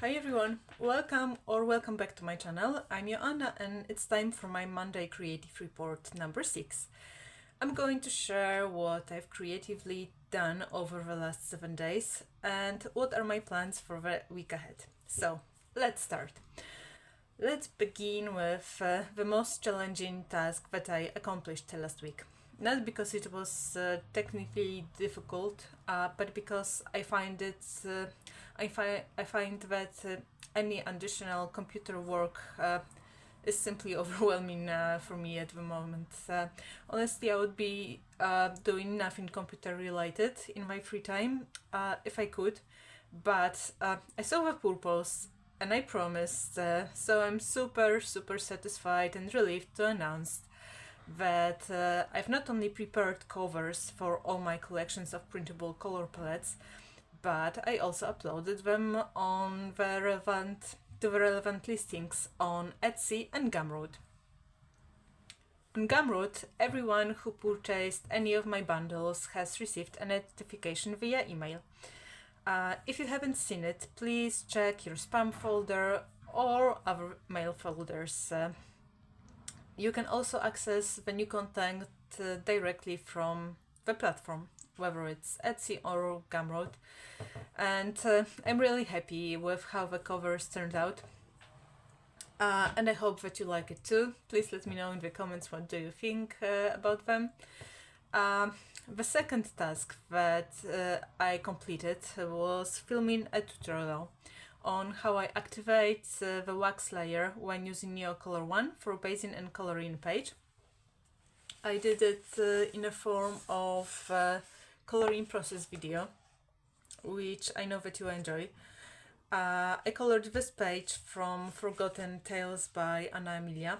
Hi everyone, welcome back to my channel. I'm Joanna and it's time for my Monday creative report number 6. I'm going to share what I've creatively done over the last 7 days and what are my plans for the week ahead. So let's start. Let's begin with the most challenging task that I accomplished last week. Not because it was technically difficult, but because I find that any additional computer work is simply overwhelming for me at the moment. Honestly, I would be doing nothing computer related in my free time if I could, but I saw the purpose and I promised, so I'm super satisfied and relieved to announce that I've not only prepared covers for all my collections of printable color palettes, but I also uploaded them on the relevant listings on Etsy and Gumroad. On Gumroad, everyone who purchased any of my bundles has received a notification via email. If you haven't seen it, please check your spam folder or other mail folders. You can also access the new content directly from the platform, whether it's Etsy or Gumroad. And I'm really happy with how the covers turned out. And I hope that you like it too. Please let me know in the comments what do you think about them. The second task that I completed was filming a tutorial on how I activate the wax layer when using Neocolor I for basing and coloring page. I did it in a form of coloring process video, which I know that you enjoy. I colored this page from Forgotten Tales by Anna Emilia,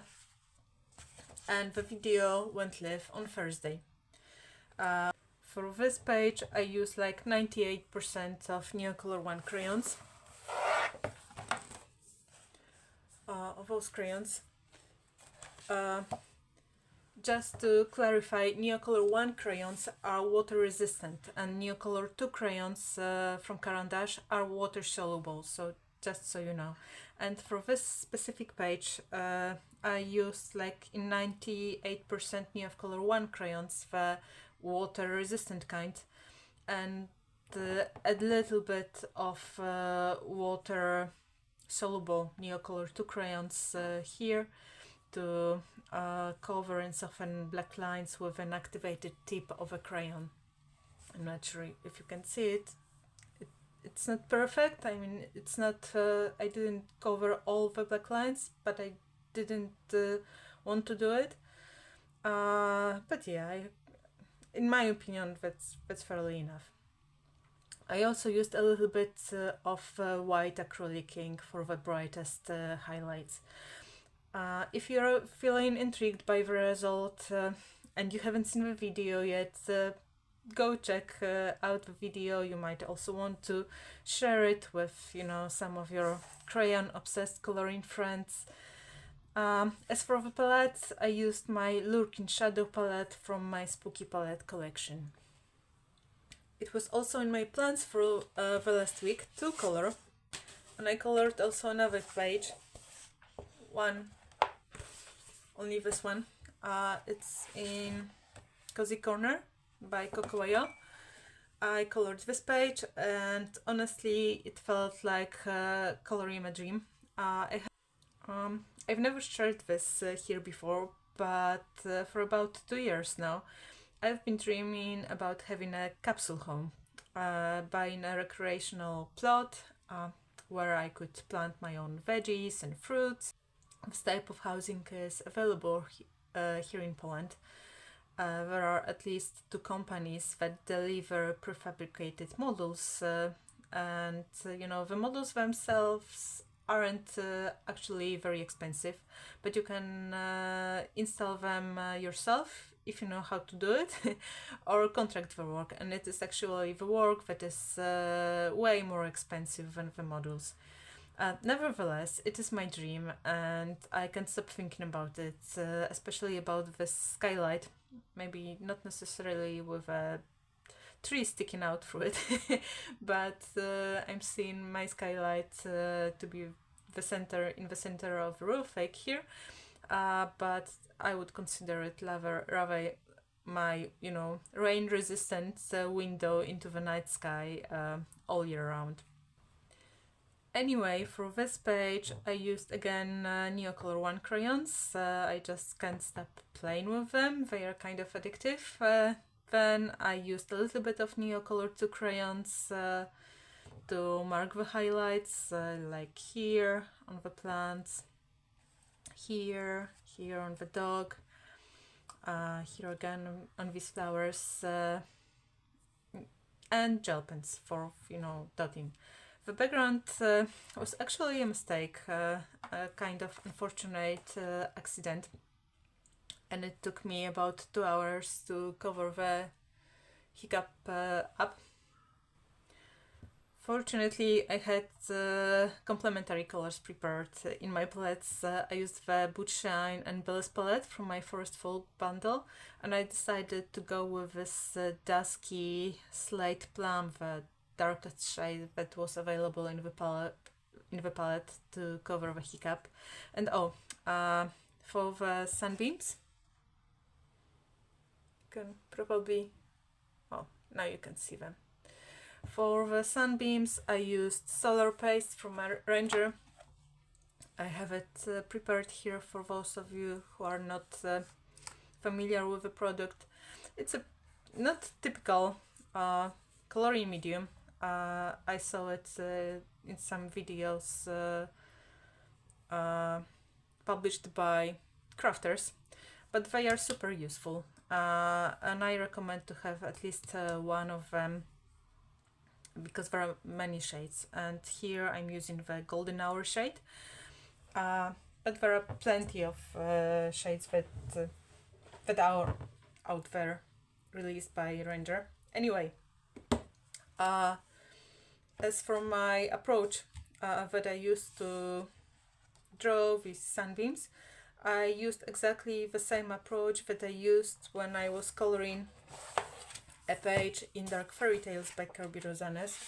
and the video went live on Thursday. For this page I used like 98% of Neocolor I crayons. Of those crayons. Just to clarify, Neocolor I crayons are water resistant and Neocolor II crayons from Caran d'Ache are water soluble, so just so you know. And for this specific page I used like in 98% Neocolor I crayons, the water resistant kind, and a little bit of water soluble Neocolor II crayons here to cover and soften black lines with an activated tip of a crayon. I'm not sure if you can see it. It's not perfect. I mean, it's not. I didn't cover all the black lines, but I didn't want to do it. But yeah, in my opinion, that's fairly enough. I also used a little bit of white acrylic ink for the brightest highlights. If you're feeling intrigued by the result and you haven't seen the video yet, go check out the video. You might also want to share it with, some of your crayon obsessed coloring friends. As for the palettes, I used my Lurking Shadow palette from my Spooky palette collection. It was also in my plans for the last week to color, and I colored also another page. Only this one. It's in Cozy Corner by Coco Wyo. I colored this page and honestly it felt like coloring a dream. I've never shared this here before, but for about 2 years now I've been dreaming about having a capsule home, buying a recreational plot where I could plant my own veggies and fruits. This type of housing is available here in Poland. There are at least 2 companies that deliver prefabricated models, and the models themselves aren't actually very expensive, but you can install them yourself if you know how to do it, or contract the work, and it is actually the work that is way more expensive than the models. Nevertheless, it is my dream and I can't stop thinking about it, especially about the skylight. Maybe not necessarily with a tree sticking out through it, but I'm seeing my skylight to be in the center of the roof, like here. But I would consider it rather my, rain resistant window into the night sky all year round. Anyway, for this page I used again Neocolor I crayons. I just can't stop playing with them, they are kind of addictive. Then I used a little bit of Neocolor II crayons to mark the highlights, like here on the plants, here on the dog, here again on these flowers, and gel pens for, dotting. The background was actually a mistake, a kind of unfortunate accident, and it took me about 2 hours to cover the hiccup up. Fortunately, I had complementary colors prepared in my palettes. I used the Boot Shine and Bell's palette from my first full bundle, and I decided to go with this dusky slate plum, the darkest shade that was available in the palette to cover the hiccup. And for the sunbeams, you can probably, now you can see them. For the sunbeams, I used solar paste from my Ranger. I have it prepared here for those of you who are not familiar with the product. It's a not typical coloring medium. I saw it in some videos published by crafters, but they are super useful, and I recommend to have at least one of them, because there are many shades, and here I'm using the golden hour shade, but there are plenty of shades that are out there released by Ranger. Anyway, as for my approach that I used to draw these sunbeams, I used exactly the same approach that I used when I was coloring a page in Dark Fairy Tales by Kerby Rosanes.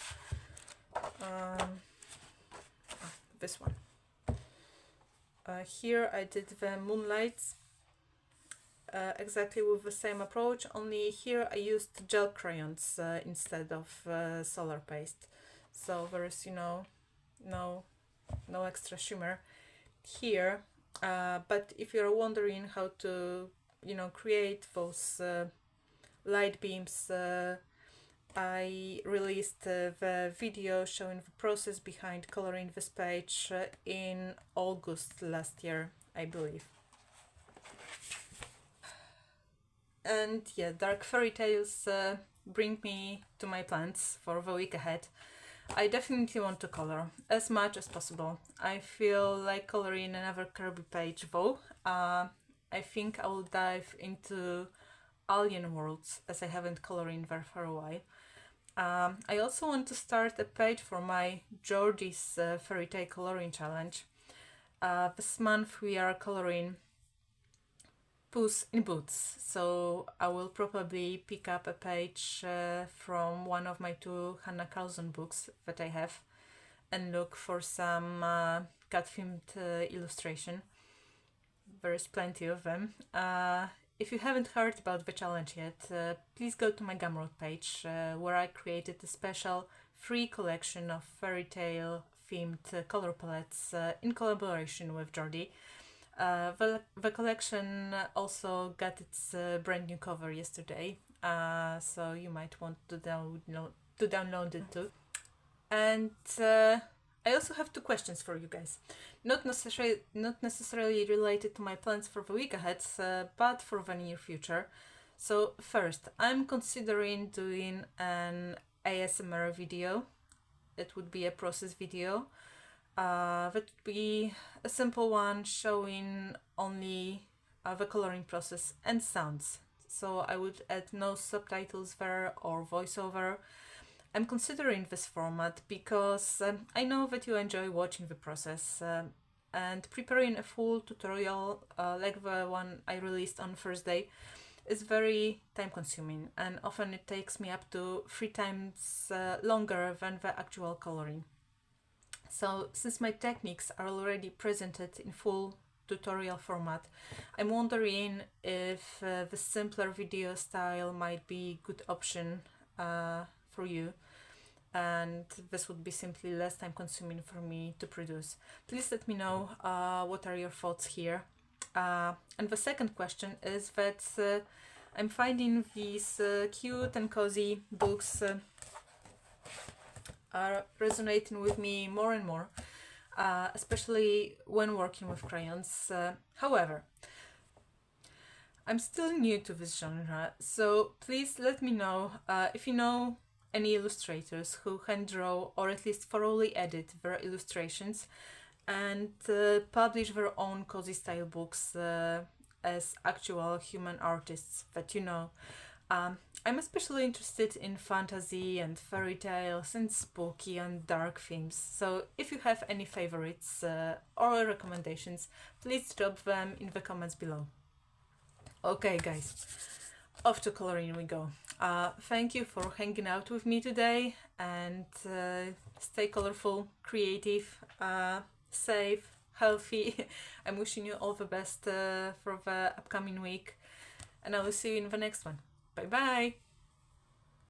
This one. Here I did the moonlights exactly with the same approach, only here I used gel crayons instead of solar paste. So there is, no extra shimmer here. But if you're wondering how to, create those light beams, I released the video showing the process behind coloring this page in August last year, I believe. And yeah, Dark Fairy Tales bring me to my plans for the week ahead. I definitely want to color as much as possible. I feel like coloring another Kerby page though. I think I will dive into alien worlds, as I haven't colored in there for a while. I also want to start a page for my Jordy's Fairy Tale Coloring Challenge. This month we are coloring Puss in Boots, so I will probably pick up a page from one of my 2 Hannah Carlson books that I have and look for some cat-themed illustration. There is plenty of them. If you haven't heard about the challenge yet, please go to my Gumroad page where I created a special free collection of fairy tale themed color palettes in collaboration with Jordy. The collection also got its brand new cover yesterday, so you might want to download it too. And I also have 2 questions for you guys, not necessarily related to my plans for the week ahead, but for the near future. So first, I'm considering doing an ASMR video. It would be a process video. That would be a simple one showing only the coloring process and sounds. So I would add no subtitles there or voiceover. I'm considering this format because I know that you enjoy watching the process, and preparing a full tutorial like the one I released on Thursday is very time consuming, and often it takes me up to 3 times longer than the actual coloring. So since my techniques are already presented in full tutorial format, I'm wondering if the simpler video style might be a good option for you, and this would be simply less time consuming for me to produce. Please let me know what are your thoughts here. And the second question is that I'm finding these cute and cozy books are resonating with me more and more, especially when working with crayons. However, I'm still new to this genre, so please let me know if you know any illustrators who hand draw or at least thoroughly edit their illustrations and publish their own cozy style books as actual human artists that you know. I'm especially interested in fantasy and fairy tales and spooky and dark themes, so if you have any favorites or recommendations, please drop them in the comments below. Okay, guys, off to coloring we go. Thank you for hanging out with me today, and stay colorful, creative, safe, healthy. I'm wishing you all the best for the upcoming week, and I will see you in the next one. Bye bye!